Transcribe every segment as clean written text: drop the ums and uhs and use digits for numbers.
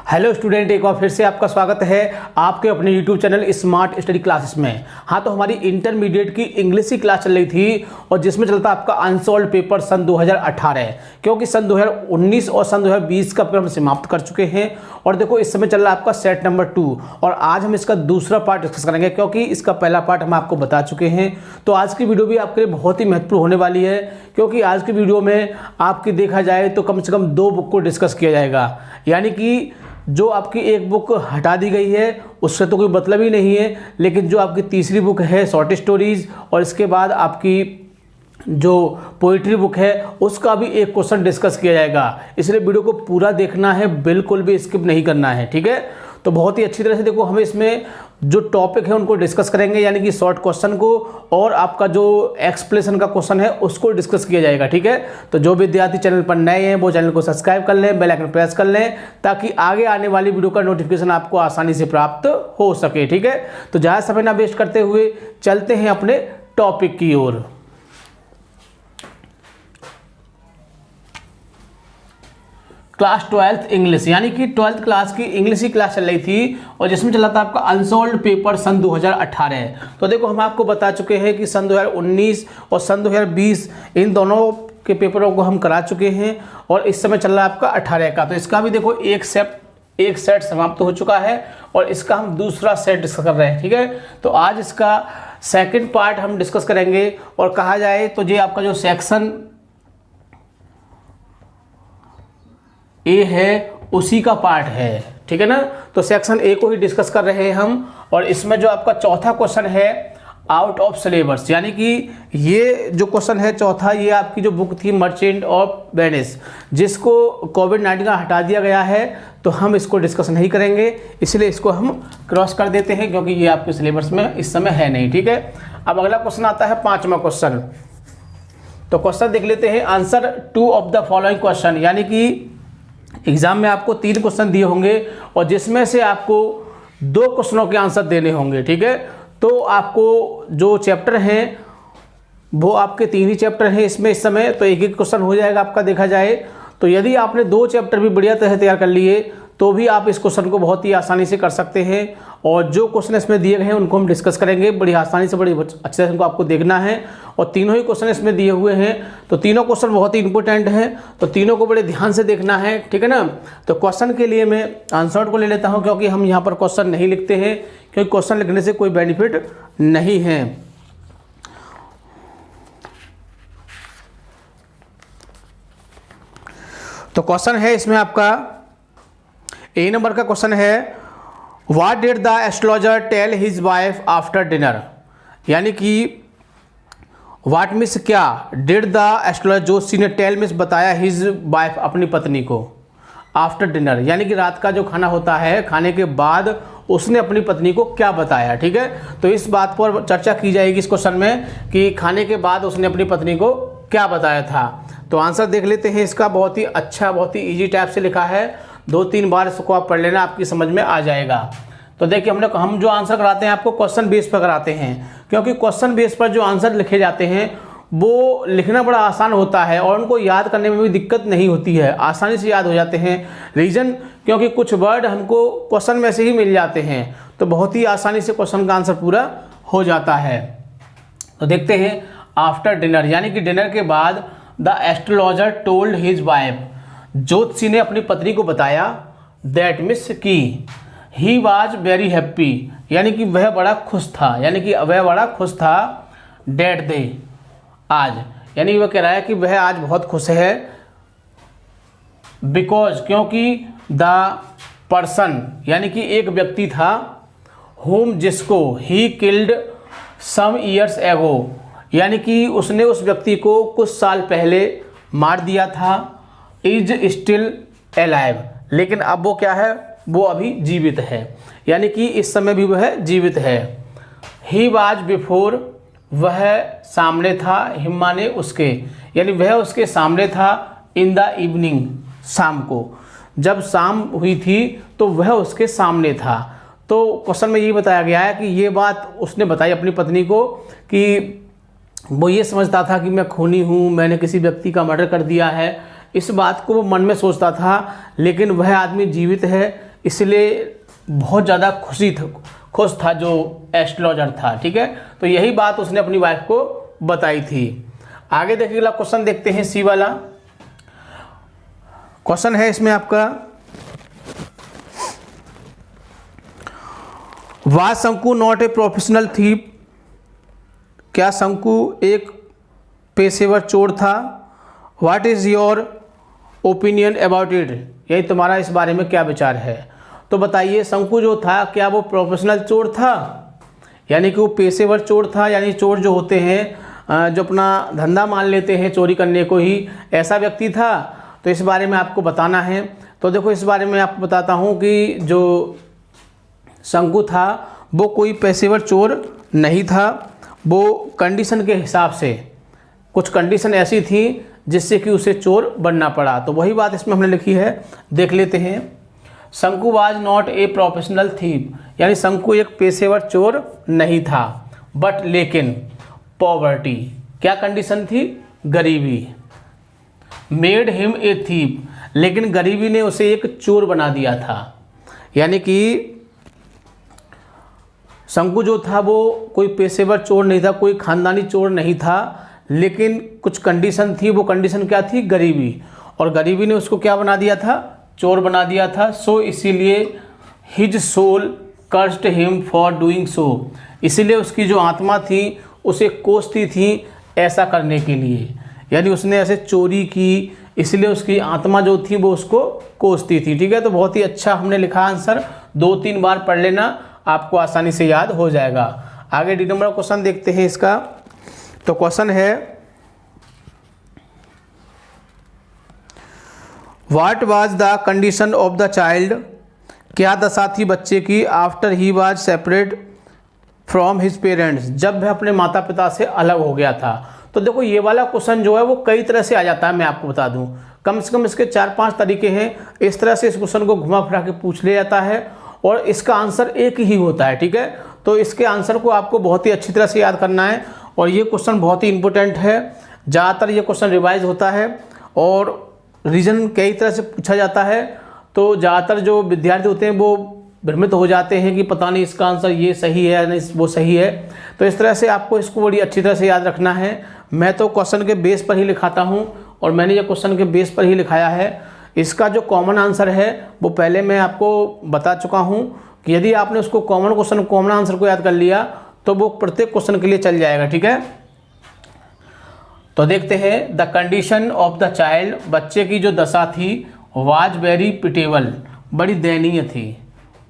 Hello student, एक बार फिर से आपका स्वागत है आपके अपने YouTube channel smart study classes में। हाँ, तो हमारी इंटरमीडिएट की इंग्लिश की क्लास चल रही थी और जिसमें चलता आपका अनसॉल्व पेपर सन 2018, क्योंकि सन 2019 और सन 2020 का पेपर हम समाप्त कर चुके हैं। और देखो, इस समय चल रहा है आपका सेट नंबर 2 और आज हम इसका दूसरा पार्ट डिस्कस करेंगे, क्योंकि इसका पहला पार्ट हम आपको बता चुके हैं। तो आज की वीडियो भी आपके लिए बहुत ही महत्वपूर्ण होने वाली है, क्योंकि आज की वीडियो में आपकी देखा जाए तो कम से कम 2 बुक को डिस्कस किया जाएगा। यानी कि जो आपकी एक बुक हटा दी गई है उससे तो कोई मतलब ही नहीं है, लेकिन जो आपकी तीसरी बुक है शॉर्ट स्टोरीज और इसके बाद आपकी जो पोइट्री बुक है उसका भी एक क्वेश्चन डिस्कस किया जाएगा। इसलिए वीडियो को पूरा देखना है, बिल्कुल भी स्किप नहीं करना है, ठीक है। तो बहुत ही अच्छी तरह से देखो, हम इसमें जो टॉपिक है उनको डिस्कस करेंगे, यानी कि शॉर्ट क्वेश्चन को और आपका जो एक्सप्लेनेशन का क्वेश्चन है उसको डिस्कस किया जाएगा, ठीक है। तो जो विद्यार्थी चैनल पर नए हैं वो चैनल को सब्सक्राइब कर लें, बेल आइकन प्रेस कर लें, ताकि आगे आने वाली वीडियो का नोटिफिकेशन आपको आसानी से प्राप्त हो सके, ठीक है। तो ज़्यादा समय ना वेस्ट करते हुए चलते हैं अपने टॉपिक की ओर। क्लास 12th इंग्लिश, यानी कि 12th क्लास की इंग्लिश की क्लास चल रही थी और जिसमें चला था आपका अनसॉल्व पेपर सन 2018। तो देखो, हम आपको बता चुके हैं कि सन 2019 और सन 2020 इन दोनों के पेपरों को हम करा चुके हैं और इस समय चल रहा है आपका 18 का। तो इसका भी देखो एक सेट समाप्त हो चुका है और इसका हम दूसरा सेट डिस्कस कर रहे हैं, ठीक है। तो आज इसका सेकेंड पार्ट हम डिस्कस करेंगे और कहा जाए तो ये आपका जो सेक्शन ए है उसी का पार्ट है, ठीक है ना। तो सेक्शन ए को ही डिस्कस कर रहे हैं हम और इसमें जो आपका चौथा क्वेश्चन है आउट ऑफ सिलेबस, यानी कि ये जो क्वेश्चन है चौथा, ये आपकी जो बुक थी मर्चेंट ऑफ वेनिस, जिसको कोविड-19 का हटा दिया गया है, तो हम इसको डिस्कस नहीं करेंगे, इसलिए इसको हम क्रॉस कर देते हैं क्योंकि ये आपके सिलेबस में इस समय है नहीं, ठीक है। अब अगला क्वेश्चन आता है 5वां क्वेश्चन। तो क्वेश्चन देख लेते हैं, answer 2 of the following question, यानी कि एग्जाम में आपको 3 क्वेश्चन दिए होंगे और जिसमें से आपको 2 क्वेश्चनों के आंसर देने होंगे, ठीक है। तो आपको जो चैप्टर हैं वो आपके 3 ही चैप्टर हैं इसमें इस समय, तो एक एक क्वेश्चन हो जाएगा आपका देखा जाए। तो यदि आपने 2 चैप्टर भी बढ़िया तरह तैयार कर लिए तो भी आप इस क्वेश्चन को बहुत ही आसानी से कर सकते हैं। और जो क्वेश्चन इसमें दिए गए हैं उनको हम डिस्कस करेंगे बड़ी आसानी से, बड़ी अच्छे से उनको आपको देखना है। और तीनों ही क्वेश्चन इसमें दिए हुए हैं, तो तीनों क्वेश्चन बहुत ही इंपॉर्टेंट हैं, तो तीनों को बड़े ध्यान से देखना है, ठीक है ना। तो क्वेश्चन के लिए मैं आंसर को ले लेता हूँ, क्योंकि हम यहाँ पर क्वेश्चन नहीं लिखते हैं, क्योंकि क्वेश्चन लिखने से कोई बेनिफिट नहीं है। तो क्वेश्चन है इसमें आपका ए नंबर का क्वेश्चन है, what did the astrologer tell his wife after dinner, यानी कि व्हाट मीन्स क्या, डिड द एस्ट्रोलॉजर जोशी ने टेल मीन्स बताया हिज वाइफ अपनी पत्नी को, आफ्टर डिनर यानी कि रात का जो खाना होता है खाने के बाद उसने अपनी पत्नी को क्या बताया, ठीक है। तो इस बात पर चर्चा की जाएगी इस क्वेश्चन में कि खाने के बाद उसने अपनी पत्नी को क्या बताया था। तो आंसर देख लेते हैं इसका, बहुत ही अच्छा, बहुत ही ईजी टाइप से लिखा है, 2-3 बार इसको आप पढ़ लेना, आपकी समझ में आ जाएगा। तो देखिए, हम जो आंसर कराते हैं आपको क्वेश्चन बेस पर कराते हैं, क्योंकि क्वेश्चन बेस पर जो आंसर लिखे जाते हैं वो लिखना बड़ा आसान होता है और उनको याद करने में भी दिक्कत नहीं होती है, आसानी से याद हो जाते हैं। रीज़न, क्योंकि कुछ वर्ड हमको क्वेश्चन में से ही मिल जाते हैं, तो बहुत ही आसानी से क्वेश्चन का आंसर पूरा हो जाता है। तो देखते हैं, आफ्टर डिनर यानी कि डिनर के बाद the astrologer told his wife, ज्योतिषी ने अपनी पत्नी को बताया, दैट मीन्स की ही वॉज वेरी हैप्पी, यानी कि वह बड़ा खुश था, यानी कि वह बड़ा खुश था, डेट डे आज, यानी वह कह रहा है कि वह आज बहुत खुश है, बिकॉज क्योंकि द पर्सन यानी कि एक व्यक्ति था, होम जिसको he killed some years ago, यानी कि उसने उस व्यक्ति को कुछ साल पहले मार दिया था, इज स्टिल एलाइव, लेकिन अब वो क्या है, वो अभी जीवित है, यानी कि इस समय भी वह जीवित है। ही वाज बिफोर, वह सामने था, हिम्मा ने उसके, यानी वह उसके सामने था, इन द इवनिंग, शाम को, जब शाम हुई थी तो वह उसके सामने था। तो क्वेश्चन में ये बताया गया है कि ये बात उसने बताई अपनी पत्नी को कि वो ये समझता था कि मैं खूनी हूँ, मैंने किसी व्यक्ति का मर्डर कर दिया है, इस बात को वो मन में सोचता था, लेकिन वह आदमी जीवित है, इसलिए बहुत ज़्यादा खुश था जो एस्ट्रोलॉजर था। ठीक है, तो यही बात उसने अपनी वाइफ को बताई थी। आगे देखिए अगला क्वेश्चन देखते हैं, सी वाला क्वेश्चन है इसमें आपका, वाज शंकु नॉट ए प्रोफेशनल थीप? क्या शंकु एक पेशेवर चोर था? What is your opinion about it? यही तुम्हारा इस बारे में क्या विचार है? तो बताइए, शंकु जो था क्या वो प्रोफेशनल चोर था, यानी कि वो पेशेवर चोर था, यानी चोर जो होते हैं जो अपना धंधा मान लेते हैं चोरी करने को ही, ऐसा व्यक्ति था? तो इस बारे में आपको बताना है। तो देखो इस बारे में आपको बताता हूँ कि जो शंकु था वो कोई पेशेवर चोर नहीं था। वो कंडीशन के हिसाब से, कुछ कंडीशन ऐसी थी जिससे कि उसे चोर बनना पड़ा। तो वही बात इसमें हमने लिखी है, देख लेते हैं। शंकु was not a professional thief, यानी शंकु एक पेशेवर चोर नहीं था, बट लेकिन पॉवर्टी, क्या कंडीशन थी? गरीबी, मेड हिम ए थीप, लेकिन गरीबी ने उसे एक चोर बना दिया था। यानी कि शंकु जो था वो कोई पेशेवर चोर नहीं था, कोई खानदानी चोर नहीं था, लेकिन कुछ कंडीशन थी। वो कंडीशन क्या थी? गरीबी, और गरीबी ने उसको क्या बना दिया था? चोर बना दिया था। सो इसीलिए his soul cursed him for doing so, इसीलिए उसकी जो आत्मा थी उसे कोसती थी ऐसा करने के लिए, यानी उसने ऐसे चोरी की, इसलिए उसकी आत्मा जो थी वो उसको कोसती थी। ठीक है, तो बहुत ही अच्छा हमने लिखा आंसर, 2-3 बार पढ़ लेना, आपको आसानी से याद हो जाएगा। आगे डी नंबर क्वेश्चन देखते हैं इसका। तो क्वेश्चन है, what was the condition of the child? क्या दशा थी बच्चे की after he was separate from his parents, जब वह अपने माता पिता से अलग हो गया था? तो देखो ये वाला क्वेश्चन जो है वो कई तरह से आ जाता है, मैं आपको बता दूं, कम से कम इसके 4-5 तरीके हैं। इस तरह से इस क्वेश्चन को घुमा फिरा के पूछ लिया जाता है और इसका आंसर एक ही होता है। ठीक है, तो इसके आंसर को आपको बहुत ही अच्छी तरह से याद करना है, और ये क्वेश्चन बहुत ही इंपॉर्टेंट है। ज़्यादातर ये क्वेश्चन रिवाइज होता है और रीजन कई तरह से पूछा जाता है, तो ज़्यादातर जो विद्यार्थी होते हैं वो भ्रमित हो जाते हैं कि पता नहीं इसका आंसर ये सही है या नहीं वो सही है। तो इस तरह से आपको इसको बड़ी अच्छी तरह से याद रखना है। मैं तो क्वेश्चन के बेस पर ही लिखाता हूँ, और मैंने ये क्वेश्चन के बेस पर ही लिखाया है। इसका जो कॉमन आंसर है वो पहले मैं आपको बता चुका हूँ कि यदि आपने उसको कॉमन आंसर को याद कर लिया तो वो प्रत्येक क्वेश्चन के लिए चल जाएगा। ठीक है, तो देखते हैं, the condition of the child, बच्चे की जो दशा थी, वाज वेरी पिटेबल, बड़ी दयनीय थी।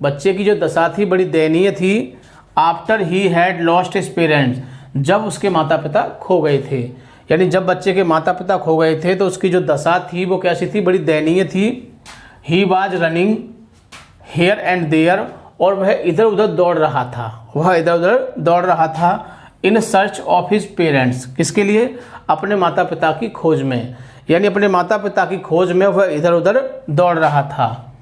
बच्चे की जो दशा थी बड़ी दयनीय थी। After he had lost his parents, जब उसके माता पिता खो गए थे, यानी जब बच्चे के माता पिता खो गए थे तो उसकी जो दशा थी वो कैसी थी? बड़ी दयनीय थी। He was running here and there, और वह इधर उधर दौड़ रहा था, in search of his parents, किसके लिए? अपने माता पिता की खोज में, यानी अपने माता पिता की खोज में वह इधर उधर दौड़ रहा था।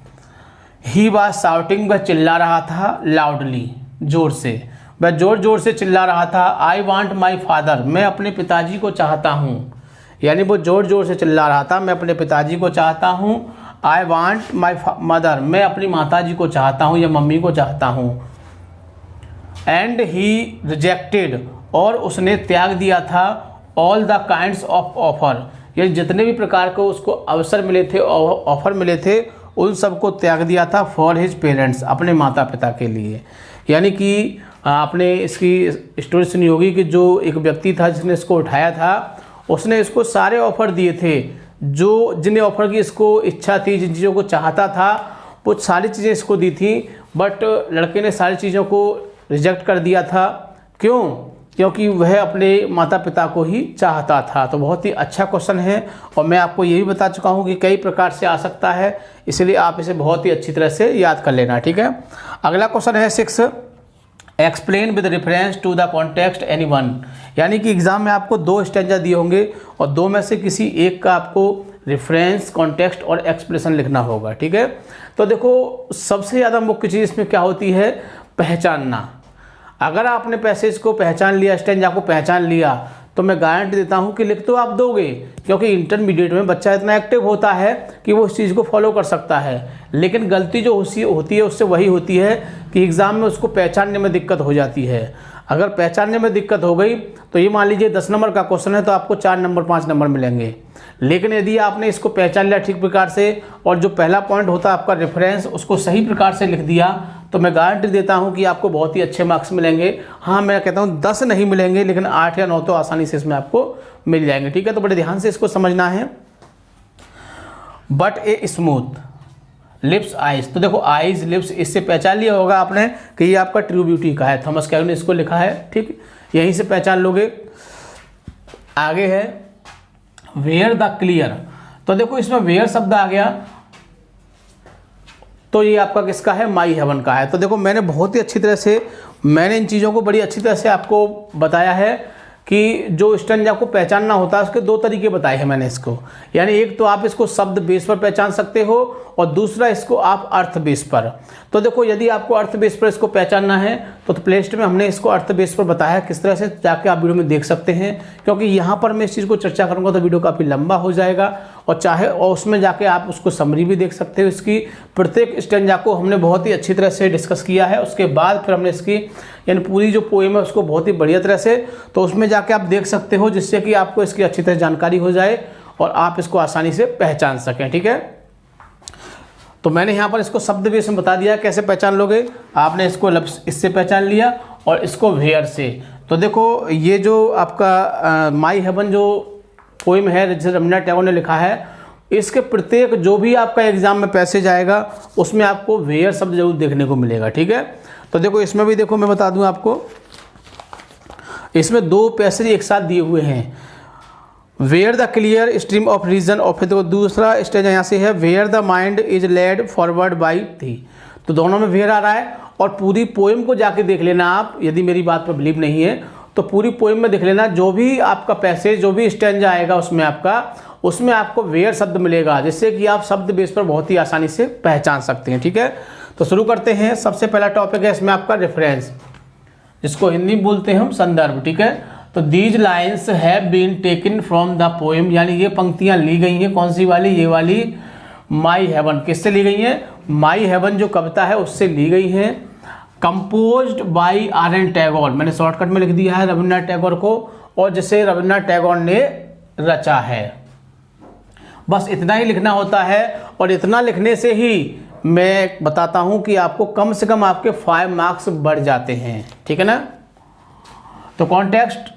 ही वाज शाउटिंग, वह चिल्ला रहा था, लाउडली, जोर से, वह जोर जोर से चिल्ला रहा था। आई वॉन्ट माई फादर, मैं अपने पिताजी को चाहता हूँ, यानी वो जोर जोर से चिल्ला रहा था, मैं अपने पिताजी को चाहता हूँ। आई वॉन्ट माई मदर, मैं अपनी माताजी को चाहता हूँ या मम्मी को चाहता हूँ। एंड ही रिजेक्टेड, और उसने त्याग दिया था, all the kinds of offer, ये जितने भी प्रकार के उसको अवसर मिले थे, ऑफर मिले थे, उन सबको त्याग दिया था फॉर हिज पेरेंट्स, अपने माता पिता के लिए। यानी कि आपने इसकी स्टोरी सुनी होगी कि जो एक व्यक्ति था जिसने इसको उठाया था, उसने इसको सारे ऑफर दिए थे, जो जिन्हें ऑफर की इसको इच्छा थी, जिन चीज़ों को चाहता था, वो सारी चीज़ें इसको दी थी, बट लड़के ने सारी चीज़ों को रिजेक्ट कर दिया था। क्यों? क्योंकि वह अपने माता पिता को ही चाहता था। तो बहुत ही अच्छा क्वेश्चन है, और मैं आपको ये भी बता चुका हूँ कि कई प्रकार से आ सकता है, इसलिए आप इसे बहुत ही अच्छी तरह से याद कर लेना। ठीक है, अगला क्वेश्चन है 6, explain with reference to the context any one, यानी कि एग्जाम में आपको 2 स्टैंजा दिए होंगे और 2 में से किसी एक का आपको रेफरेंस, कॉन्टेक्स्ट और एक्सप्रेशन लिखना होगा। ठीक है, तो देखो सबसे ज़्यादा मुख्य चीज़ इसमें क्या होती है? पहचानना। अगर आपने पैसेज को पहचान लिया, स्टैंजा को पहचान लिया, तो मैं गारंटी देता हूं कि लिख तो आप दोगे, क्योंकि इंटरमीडिएट में बच्चा इतना एक्टिव होता है कि वो उस चीज़ को फॉलो कर सकता है। लेकिन गलती जो होती है उससे वही होती है कि एग्ज़ाम में उसको पहचानने में दिक्कत हो जाती है। अगर पहचानने में दिक्कत हो गई तो ये मान लीजिए 10 नंबर का क्वेश्चन है तो आपको 4 नंबर 5 नंबर मिलेंगे। लेकिन यदि आपने इसको पहचान लिया ठीक प्रकार से और जो पहला पॉइंट होता है आपका रेफरेंस, उसको सही प्रकार से लिख दिया, तो मैं गारंटी देता हूं कि आपको बहुत ही अच्छे मार्क्स मिलेंगे। हाँ, मैं कहता हूं 10 नहीं मिलेंगे, लेकिन 8 या 9 तो आसानी से इसमें आपको मिल जाएंगे। ठीक है, तो बड़े ध्यान से इसको समझना है। But a smooth lips eyes, तो देखो आइज लिप्स, इससे पहचान लिया होगा आपने कि ये आपका ट्रू ब्यूटी का है, थॉमस कैरोल ने इसको लिखा है। ठीक, यहीं से पहचान लोगे। आगे है वेयर द क्लियर, तो देखो इसमें वेयर शब्द आ गया, तो ये आपका किसका है, माई हेवन का है। तो देखो मैंने बहुत ही अच्छी तरह से इन चीज़ों को बड़ी अच्छी तरह से आपको बताया है कि जो स्टैंजा को पहचानना होता है उसके 2 तरीके बताए हैं मैंने इसको। यानी एक तो आप इसको शब्द बेस पर पहचान सकते हो और दूसरा इसको आप अर्थ बेस पर। तो देखो यदि आपको अर्थ बेस पर इसको पहचानना है तो प्ले लिस्ट में हमने इसको अर्थ बेस पर बताया किस तरह से, जाके आप वीडियो में देख सकते हैं। क्योंकि यहाँ पर मैं इस चीज़ को चर्चा करूँगा तो वीडियो काफ़ी लंबा हो जाएगा, और उसमें जाके आप उसको समरी भी देख सकते हो। इसकी प्रत्येक स्टैंजा को हमने बहुत ही अच्छी तरह से डिस्कस किया है। उसके बाद फिर हमने इसकी यानी पूरी जो पोएम है उसको बहुत ही बढ़िया तरह से, तो उसमें जाके आप देख सकते हो, जिससे कि आपको इसकी अच्छी तरह जानकारी हो जाए और आप इसको आसानी से पहचान सकें। ठीक है, तो मैंने यहाँ पर इसको शब्द बेस में बता दिया कैसे पहचान लोगे। आपने इसको लफ्ज़ इससे पहचान लिया और इसको वेयर से। तो देखो ये जो आपका माई हेवन जो पोएम है जिसे रवींद्रनाथ टैगोर ने लिखा है, इसके प्रत्येक जो भी आपका एग्जाम में पैसेज आएगा उसमें आपको वेयर शब्द जरूर देखने को मिलेगा। ठीक है, तो देखो इसमें भी देखो मैं बता दूं आपको, इसमें 2 पैसेज एक साथ दिए हुए हैं। Where the clear stream of reason, और फिर देखो दूसरा स्टेज यहाँ से है where the mind is led forward by thee. तो दोनों में वेयर आ रहा है, और पूरी पोएम को जाके देख लेना आप, यदि मेरी बात पर बिलीव नहीं है तो पूरी पोएम में देख लेना, जो भी आपका पैसेज जो भी स्टेंजा आएगा उसमें आपको वेयर शब्द मिलेगा, जिससे कि आप शब्द बेस पर बहुत ही आसानी से पहचान सकते हैं। ठीक है, तो शुरू करते हैं। सबसे पहला टॉपिक है इसमें आपका रेफरेंस, जिसको हिंदी में बोलते हैं हम संदर्भ। ठीक है, तो these lines have been taken from the poem, यानी ये पंक्तियां ली गई हैं, कौन सी वाली, ये वाली माई हेवन। किससे ली गई हैं, माई हेवन जो कविता है उससे ली गई हैं। Composed by R.N. टैगोर, मैंने शॉर्टकट में लिख दिया है रवींद्रनाथ टैगोर को, और जिसे रवींद्रनाथ टैगोर ने रचा है। बस इतना ही लिखना होता है, और इतना लिखने से ही मैं बताता हूं कि आपको कम से कम आपके 5 मार्क्स बढ़ जाते हैं। ठीक है ना। तो कॉन्टेक्स्ट,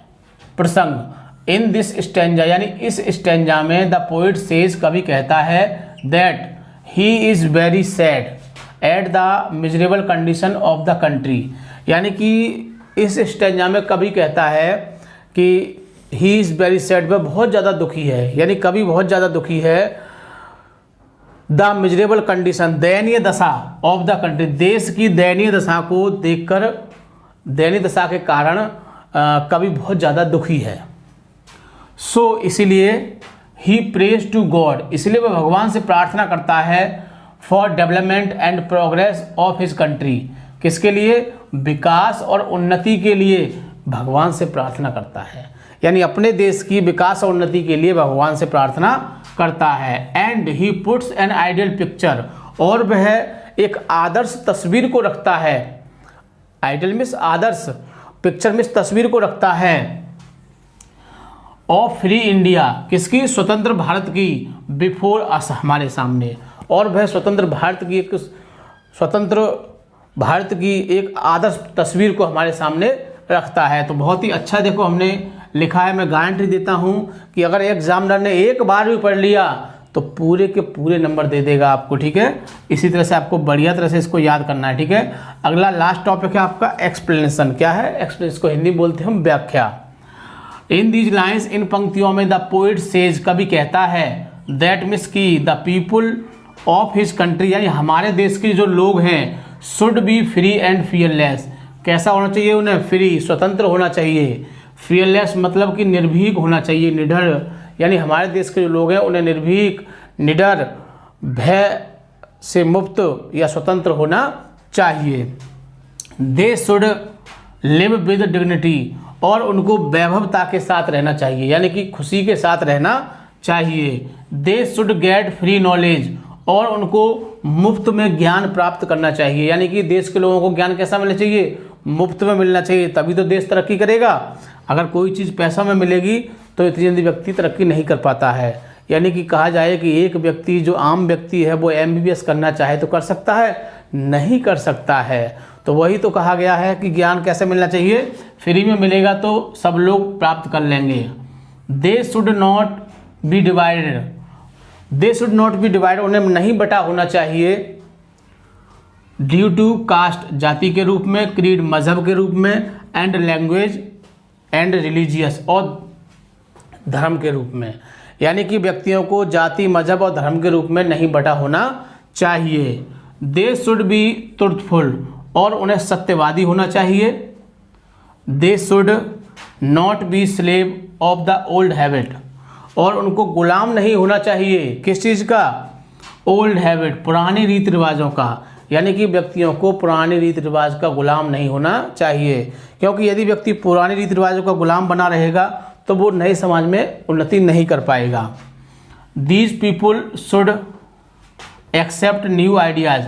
प्रसंग, इन दिस स्टैंजा, यानी इस स्टैंजा में द पोइट सेज, कवि कहता है, that he is very sad at the miserable condition of the country, यानी कि इस स्टैंजा में कवि कहता है कि ही इज़ वेरी सैड, वह बहुत ज़्यादा दुखी है, यानी कवि बहुत ज़्यादा दुखी है। द मिजरेबल कंडीशन, दयनीय दशा ऑफ द कंट्री, देश की दयनीय दशा को देखकर, दयनीय दशा के कारण कवि बहुत ज़्यादा दुखी है। सो इसीलिए ही प्रेज टू गॉड, इसलिए वह भगवान से प्रार्थना करता है, for development and progress of his country, किसके लिए, विकास और उन्नति के लिए भगवान से प्रार्थना करता है, यानी अपने देश की विकास और उन्नति के लिए भगवान से प्रार्थना करता है। And he puts an ideal picture, और वह एक आदर्श तस्वीर को रखता है, आइडियल मीन्स आदर्श, पिक्चर मीन्स तस्वीर को रखता है, ऑफ फ्री इंडिया, किसकी, स्वतंत्र भारत की, बिफोर अस, हमारे सामने, और वह स्वतंत्र भारत की एक आदर्श तस्वीर को हमारे सामने रखता है। तो बहुत ही अच्छा देखो हमने लिखा है। मैं गारंटी देता हूं कि अगर एग्जामिनर ने एक बार भी पढ़ लिया तो पूरे के पूरे नंबर दे देगा आपको। ठीक है, इसी तरह से आपको बढ़िया तरह से इसको याद करना है। ठीक है, अगला लास्ट टॉपिक है आपका एक्सप्लेनेशन। क्या है एक्सप्लेनेशन, को हिंदी बोलते हैं हम व्याख्या। इन दीज लाइन्स, इन पंक्तियों में द पोइट सेज, कवि कहता है, दैट मीन्स की the people of his country, यानी हमारे देश के जो लोग हैं, should be free and fearless, कैसा होना चाहिए उन्हें, फ्री, स्वतंत्र होना चाहिए, फियरलेस मतलब कि निर्भीक होना चाहिए, निडर, यानी हमारे देश के जो लोग हैं उन्हें निर्भीक, निडर, भय से मुक्त या स्वतंत्र होना चाहिए। They should live with dignity, और उनको वैभवता के साथ रहना चाहिए, यानी कि खुशी के साथ रहना चाहिए। They should get free knowledge, और उनको मुफ्त में ज्ञान प्राप्त करना चाहिए, यानी कि देश के लोगों को ज्ञान कैसा मिलना चाहिए, मुफ्त में मिलना चाहिए, तभी तो देश तरक्की करेगा। अगर कोई चीज़ पैसा में मिलेगी तो इतनी जल्दी व्यक्ति तरक्की नहीं कर पाता है। यानी कि कहा जाए कि एक व्यक्ति जो आम व्यक्ति है वो MBBS करना चाहे तो कर सकता है, नहीं कर सकता है। तो वही तो कहा गया है कि ज्ञान कैसे मिलना चाहिए, फ्री में मिलेगा तो सब लोग प्राप्त कर लेंगे। They should not be divided, they should not be divided, उन्हें नहीं बटा होना चाहिए। ड्यू टू कास्ट, जाति के रूप में, क्रीड, मजहब के रूप में, एंड लैंग्वेज एंड रिलीजियस, और धर्म के रूप में। यानी कि व्यक्तियों को जाति, मजहब और धर्म के रूप में नहीं बटा होना चाहिए। दे शुड बी ट्रुथफुल, और उन्हें सत्यवादी होना चाहिए। They should not be slave of the old habit, और उनको गुलाम नहीं होना चाहिए, किस चीज़ का, ओल्ड हैबिट, पुराने रीति रिवाजों का। यानी कि व्यक्तियों को पुराने रीति रिवाज का गुलाम नहीं होना चाहिए, क्योंकि यदि व्यक्ति पुराने रीति रिवाजों का गुलाम बना रहेगा तो वो नए समाज में उन्नति नहीं कर पाएगा। These people should accept new ideas,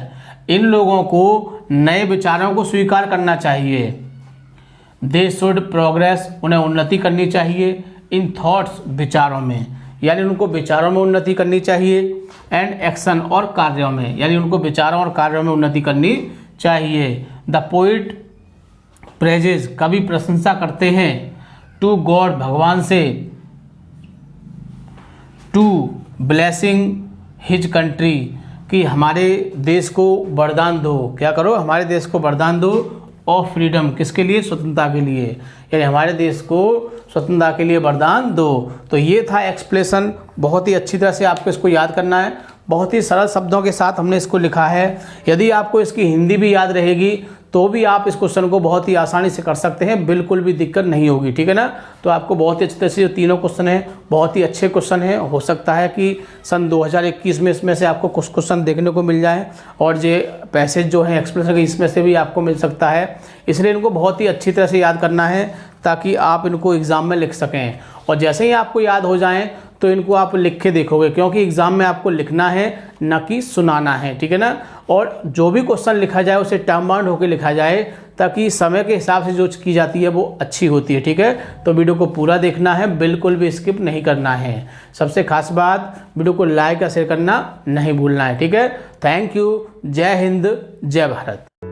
इन लोगों को नए विचारों को स्वीकार करना चाहिए। दे शुड प्रोग्रेस, उन्हें उन्नति करनी चाहिए। इन थॉट्स, विचारों में, यानी उनको विचारों में उन्नति करनी चाहिए। एंड एक्शन, और कार्यों में, यानी उनको विचारों और कार्यों में उन्नति करनी चाहिए। द पोइट प्रेजेस, कवि प्रशंसा करते हैं। टू गॉड, भगवान से। टू ब्लेसिंग हिज कंट्री, कि हमारे देश को वरदान दो, क्या करो, हमारे देश को वरदान दो। ऑफ फ्रीडम, किसके लिए, स्वतंत्रता के लिए, यानी हमारे देश को स्वतंत्रता के लिए वरदान दो। तो ये था एक्सप्लेशन, बहुत ही अच्छी तरह से आपको इसको याद करना है। बहुत ही सरल शब्दों के साथ हमने इसको लिखा है। यदि आपको इसकी हिंदी भी याद रहेगी तो भी आप इस क्वेश्चन को बहुत ही आसानी से कर सकते हैं, बिल्कुल भी दिक्कत नहीं होगी, ठीक है ना। तो आपको बहुत ही अच्छी तरह से जो तीनों क्वेश्चन हैं बहुत ही अच्छे क्वेश्चन हैं। हो सकता है कि सन 2021 में इसमें से आपको कुछ क्वेश्चन देखने को मिल जाए, और जो पैसेज जो हैं एक्सप्लेनेशन के इसमें से भी आपको मिल सकता है। इसलिए इनको बहुत ही अच्छी तरह से याद करना है ताकि आप इनको एग्ज़ाम में लिख सकें। और जैसे ही आपको याद हो जाएं तो इनको आप लिख के देखोगे, क्योंकि एग्ज़ाम में आपको लिखना है न कि सुनाना है, ठीक है ना। और जो भी क्वेश्चन लिखा जाए उसे टर्म बाउंड होकर लिखा जाए, ताकि समय के हिसाब से जो की जाती है वो अच्छी होती है, ठीक है। तो वीडियो को पूरा देखना है, बिल्कुल भी स्किप नहीं करना है। सबसे खास बात, वीडियो को लाइक और शेयर करना नहीं भूलना है, ठीक है। Thank you. जय हिंद, जय भारत।